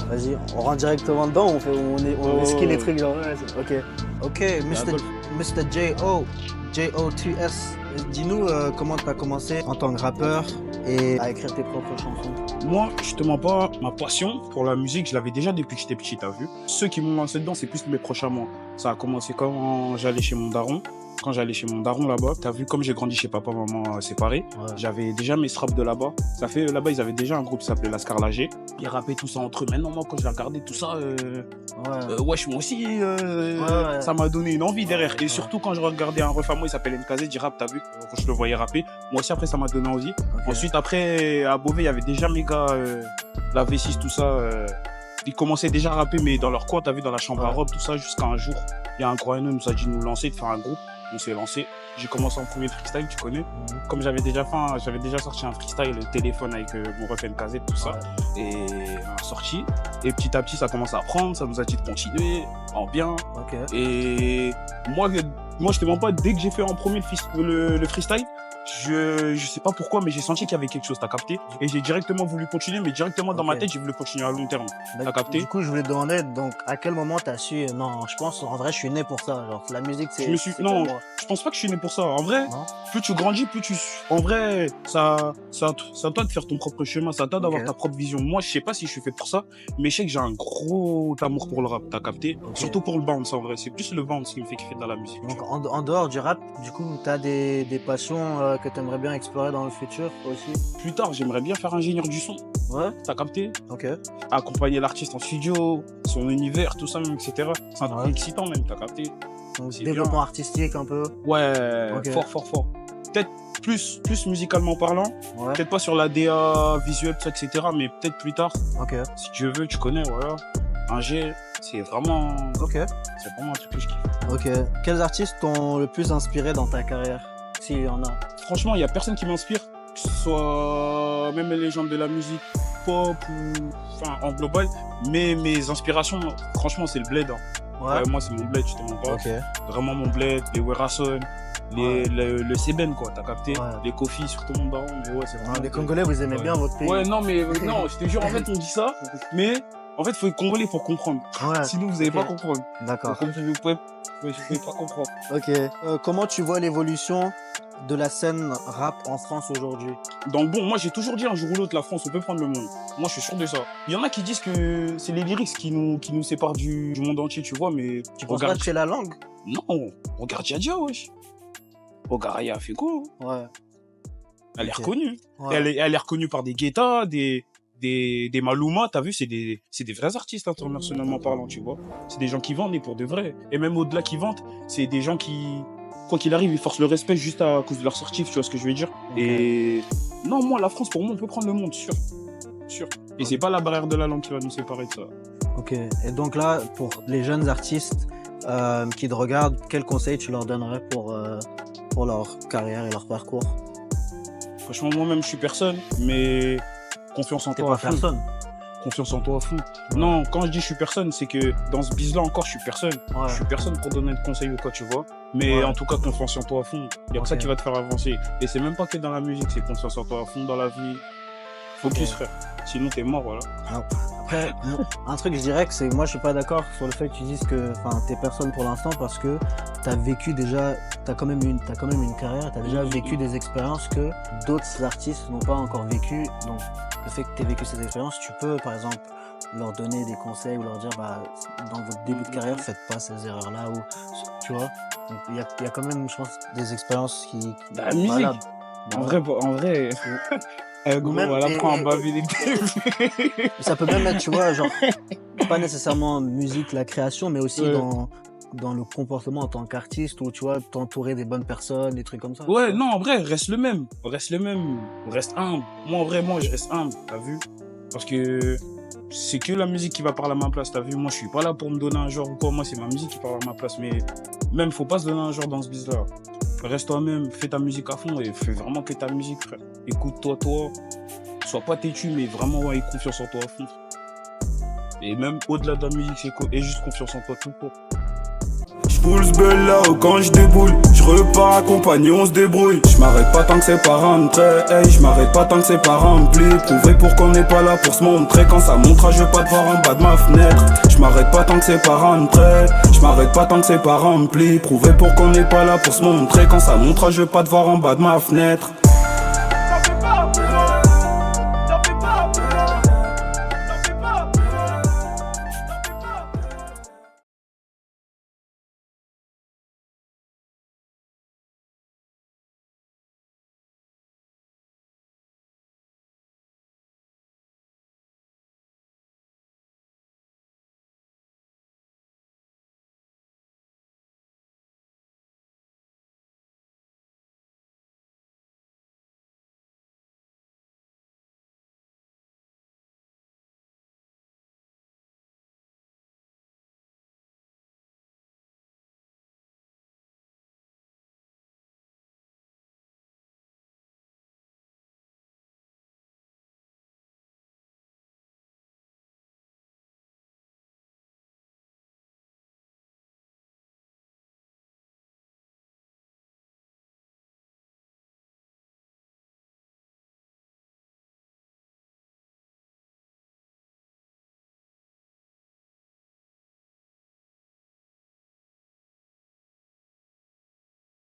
Vas-y, on rentre directement dedans, on esquille les trucs genre. Ouais, ok. Ok, Mr. J.O. J.O.T.S. Dis-nous comment tu as commencé en tant que rappeur et à écrire tes propres chansons. Moi, je te mens pas, ma passion pour la musique, je l'avais déjà depuis que j'étais petit, t'as vu. Ceux qui m'ont lancé dedans, c'est plus mes proches à moi. Ça a commencé quand j'allais chez mon daron. Quand j'allais chez mon daron là-bas, t'as vu, comme j'ai grandi chez papa, maman séparés, Ouais. j'avais déjà mes straps de là-bas. Ça fait, là-bas, ils avaient déjà un groupe qui s'appelait La Scarlagé. Ils rappaient tout ça entre eux. Maintenant, moi, quand je regardais tout ça, wesh, moi aussi, Ouais. ça m'a donné une envie derrière. Et Ouais. surtout, quand je regardais un ref à moi, il s'appelle NKZ, il rappe, t'as vu, quand je le voyais rapper. Moi aussi, après, ça m'a donné envie. Ok. Ensuite, après, à Beauvais, il y avait déjà mes gars, la V6, tout ça. Ils commençaient déjà à rapper, mais dans leur coin, t'as vu, dans la chambre à Ouais. robe, tout ça, jusqu'à un jour, il y a un gros haineux, nous a dit de nous lancer, de faire un groupe. On s'est lancé. J'ai commencé en premier freestyle, tu connais. Comme j'avais déjà sorti un freestyle, le téléphone avec mon ref NKZ, tout ça. Ouais. Et on a sorti. Et petit à petit, ça commence à prendre, ça nous a dit de continuer en bien. Ok. Et moi, je te mens pas, dès que j'ai fait en premier le freestyle, je sais pas pourquoi, mais j'ai senti qu'il y avait quelque chose, t'as capté? Et j'ai directement voulu continuer, mais directement dans ma Ok. tête, j'ai voulu continuer à long terme. T'as capté? Du coup, je voulais te demander, donc, à quel moment t'as su, non, je pense, en vrai, je suis né pour ça. Genre, la musique, c'est. c'est Non, pour moi. je pense pas que je suis né pour ça. En vrai, Non. plus tu grandis, en vrai, ça à toi de faire ton propre chemin, ça à toi d'avoir Ok. ta propre vision. Moi, je sais pas si je suis fait pour ça, mais je sais que j'ai un gros amour pour le rap, t'as capté? Ok. Surtout pour le bounce, en vrai. C'est plus le bounce qui me fait kiffer dans la musique. Donc, en dehors du rap, du coup, t'as des passions que t'aimerais bien explorer dans le futur aussi. Plus tard, j'aimerais bien faire ingénieur du son, Ouais. t'as capté? Ok. Accompagner l'artiste en studio, son univers, tout ça, même, etc. C'est un truc Ouais. excitant, même, t'as capté? Donc, C'est développement bien. artistique un peu. Ouais, Ok. fort. Peut-être plus musicalement parlant, Ouais. peut-être pas sur la DA visuelle, tout ça, etc. Mais peut-être plus tard, Ok. si tu veux, tu connais, voilà. Un G, c'est vraiment un truc que je kiffe. Ok. Quels artistes t'ont le plus inspiré dans ta carrière, s'il y en a? Franchement, il y a personne qui m'inspire, que ce soit même les légendes de la musique pop ou enfin en global, mais mes inspirations, franchement, c'est le bled. Hein. Ouais. Moi, c'est mon bled, je te mens pas. Ok. Vraiment mon bled, les Werason, le Seben, quoi, t'as capté? Ouais. Les Kofi, surtout mon daron, mais ouais, c'est vraiment. Les Congolais, vous aimez Ouais. bien votre pays. Ouais, non, mais non, je te jure, en fait, on dit ça, mais en fait, il faut être congolais pour comprendre. Ouais. Sinon, vous n'allez Ok. pas comprendre. D'accord. Comme vous pouvez pas comprendre. Ok. Comment tu vois l'évolution de la scène rap en France aujourd'hui? Dans le bon, moi, j'ai toujours dit un jour ou l'autre, la France, on peut prendre le monde. Moi, je suis sûr de ça. Il y en a qui disent que c'est les lyrics qui nous séparent du monde entier, tu vois, mais Tu penses pas que c'est la langue? Non, regarde Djadia, wesh. Regarde, Aya a fait quoi? Ouais. Elle est Ok. reconnue. Ouais. Elle est reconnue par des Guetta, des Maluma, t'as vu, c'est des vrais artistes internationalement parlant, tu vois. C'est des gens qui vendent et pour de vrai. Et même au-delà qui vendent, c'est des gens qui, quoi qu'il arrive, ils forcent le respect juste à cause de leur sortie, tu vois ce que je veux dire. Ok. Et non, moi, la France, pour moi, on peut prendre le monde, sûr. Et c'est pas la barrière de la langue qui va nous séparer de ça. Ok. Et donc là, pour les jeunes artistes qui te regardent, quels conseils tu leur donnerais pour leur carrière et leur parcours? Franchement, moi-même, je suis personne, mais confiance en T'es toi pas à fond. personne. Confiance en toi à fond. Ouais. Non, quand je dis je suis personne, c'est que dans ce bise-là encore, je suis personne. Ouais. Je suis personne pour donner de conseils ou quoi, tu vois. Mais Ouais. en tout cas, confiance en toi à fond. Il y a que ça Ok. qui va te faire avancer. Et c'est même pas que dans la musique, c'est confiance en toi à fond dans la vie. Focus, Ok. frère. Sinon, t'es mort, voilà. Après, un truc, je dirais que c'est, moi, je suis pas d'accord sur le fait que tu dises que, t'es personne pour l'instant parce que t'as vécu déjà, t'as quand même une carrière, t'as déjà vécu des expériences que d'autres artistes n'ont pas encore vécues. Donc, le fait que t'aies vécu ces expériences, tu peux, par exemple, leur donner des conseils ou leur dire, dans votre début de carrière, faites pas ces erreurs-là ou, tu vois. Donc, il y a quand même, je pense, des expériences qui La musique. valables. En vrai. Gros, Même- on va et- prendre un et- bavé des Ça peut même être, tu vois, genre, pas nécessairement musique, la création, mais aussi Ouais. dans le comportement en tant qu'artiste, ou tu vois, t'entourer des bonnes personnes, des trucs comme ça. Ouais, tu vois. non, en vrai, reste le même. Reste humble. Moi, en vrai, je reste humble, t'as vu? Parce que c'est que la musique qui va parler à ma place, t'as vu? Moi, je suis pas là pour me donner un genre ou quoi. Moi, c'est ma musique qui parle à ma place. Mais même, faut pas se donner un genre dans ce biz-là. Reste toi-même, fais ta musique à fond et fais vraiment que ta musique, frère. Écoute-toi, Sois pas têtu, mais vraiment, aie confiance en toi à fond. Et même au-delà de la musique, et juste confiance en toi tout court. Je Pouls Bella quand je déboule, je repars accompagné, on se débrouille. Je m'arrête pas tant que c'est pas rentré, hey, je m'arrête pas tant que c'est pas rempli. Prouver pour qu'on n'est pas là pour se montrer. Quand ça montre, je veux pas te voir en bas de ma fenêtre. Je m'arrête pas tant que c'est pas rentré, je m'arrête pas tant que c'est pas rempli. Prouver pour qu'on n'est pas là pour se montrer. Quand ça montre, je veux pas te voir en bas de ma fenêtre.